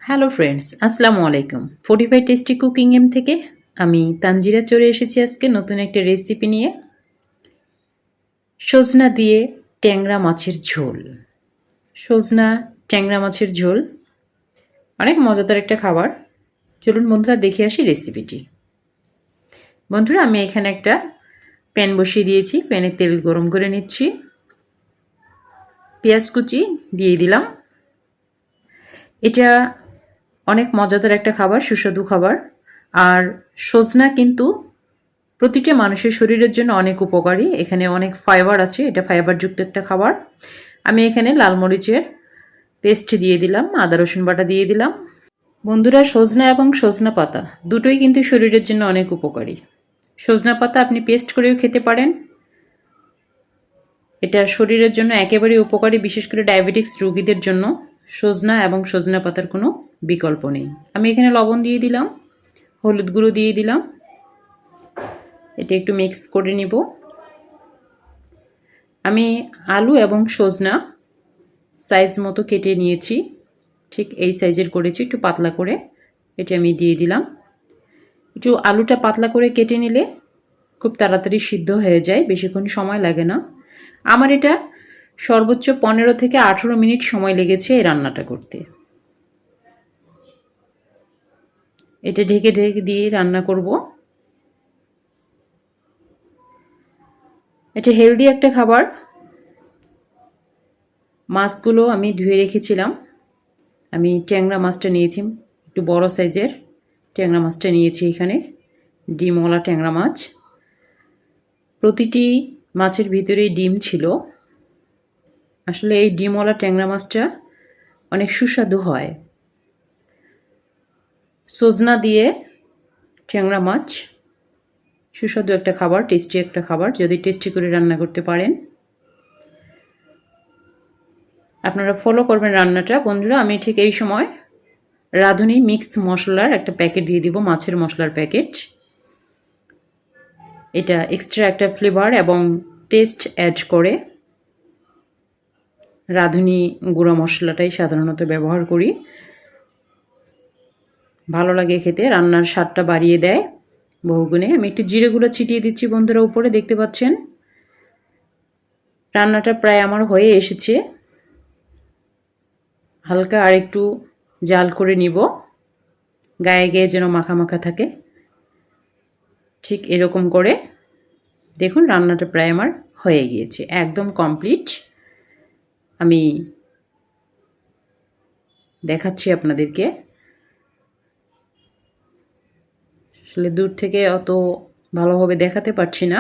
Hello friends, আসসালামু আলাইকুম। 45 tasty cooking M থেকে আমি তানজিরা চলে এসেছি আজকে নতুন একটা রেসিপি নিয়ে। সজনা দিয়ে ট্যাংরা মাছের ঝোল। সজনা ট্যাংরা মাছের ঝোল অনেক মজাদার একটা খাবার। চলুন বন্ধুরা দেখে আসি রেসিপিটি। বন্ধুরা, আমি এখানে একটা প্যান বসিয়ে দিয়েছি। প্যানে তেল গরম করে নিচ্ছি। পেঁয়াজ কুচি দিয়ে দিলাম। এটা অনেক মজাদার একটা খাবার, সুস্বাদু খাবার। আর সজনা কিন্তু প্রতিটা মানুষের শরীরের জন্য অনেক উপকারী। এখানে অনেক ফাইবার আছে, এটা ফাইবারযুক্ত একটা খাবার। আমি এখানে লাল মরিচের পেস্ট দিয়ে দিলাম, আদা রসুন বাটা দিয়ে দিলাম। বন্ধুরা, সজনা এবং সজনা পাতা দুটোই কিন্তু শরীরের জন্য অনেক উপকারী। সজনা পাতা আপনি পেস্ট করেও খেতে পারেন, এটা শরীরের জন্য একেবারেই উপকারী, বিশেষ করে ডায়াবেটিক্স রোগীদের জন্য সজনা এবং সজনা পাতার কোনো বিকল্প নেই। আমি এখানে লবণ দিয়ে দিলাম, হলুদ গুঁড়ো দিয়ে দিলাম। এটা একটু মিক্স করে নিব। আমি আলু এবং সজনা সাইজ মতো কেটে নিয়েছি, ঠিক এই সাইজের করেছি, একটু পাতলা করে। এটা আমি দিয়ে দিলাম। একটু আলুটা পাতলা করে কেটে নিলে খুব তাড়াতাড়ি সিদ্ধ হয়ে যায়, বেশিক্ষণ সময় লাগে না। আমার এটা সর্বোচ্চ 15 থেকে 18 মিনিট সময় লেগেছে এই রান্নাটা করতে। এটা ঢেকে ঢেকে দিয়ে রান্না করব। এটা হেলদি একটা খাবার। মাছগুলো আমি ধুয়ে রেখেছিলাম। আমি ট্যাংরা মাছটা নিয়েছি, একটু বড় সাইজের ট্যাংরা মাছটা নিয়েছি এখানে, ডিমওয়ালা ট্যাংরা মাছ। প্রতিটি মাছের ভিতরেই ডিম ছিল। আসলে এই ডিমওয়ালা ট্যাংরা মাছটা অনেক সুস্বাদু হয়। সজনা দিয়ে ট্যাংরা মাছ সুস্বাদু একটা খাবার, টেস্টি একটা খাবার, যদি টেস্টি করে রান্না করতে পারেন। আপনারা ফলো করবেন রান্নাটা। বন্ধুরা, আমি ঠিক এই সময় রাঁধুনি মিক্স মশলার একটা প্যাকেট দিয়ে দিব, মাছের মশলার প্যাকেট। এটা এক্সট্রা একটা ফ্লেভার এবং টেস্ট অ্যাড করে। রাঁধুনি গুঁড়া মশলাটাই সাধারণত ব্যবহার করি, ভালো লাগে খেতে, রান্নার স্বাদটা বাড়িয়ে দেয় বহুগুণে। আমি একটু জিরে গুঁড়ো ছিটিয়ে দিচ্ছি বন্ধুরা উপরে, দেখতে পাচ্ছেন। রান্নাটা প্রায় আমার হয়ে এসেছে, হালকা আর একটু জাল করে নিব, গায়ে গায়ে যেন মাখা মাখা থাকে। ঠিক এরকম করে দেখুন, রান্নাটা প্রায় আমার হয়ে গিয়েছে, একদম কমপ্লিট। আমি দেখাচ্ছি আপনাদেরকে। আসলে দূর থেকে অত ভালোভাবে দেখাতে পারছি না।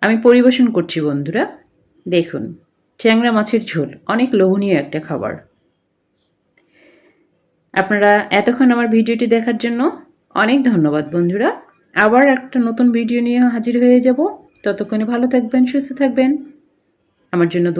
আমি পরিবেশন করছি বন্ধুরা। দেখুন, ট্যাংরা মাছের ঝোল অনেক লোভনীয় একটা খাবার। আপনারা এতক্ষণ আমার ভিডিওটি দেখার জন্য অনেক ধন্যবাদ বন্ধুরা। আবার একটা নতুন ভিডিও নিয়ে হাজির হয়ে যাব। ততক্ষণে ভালো থাকবেন, সুস্থ থাকবেন, আমার জন্য দোয়া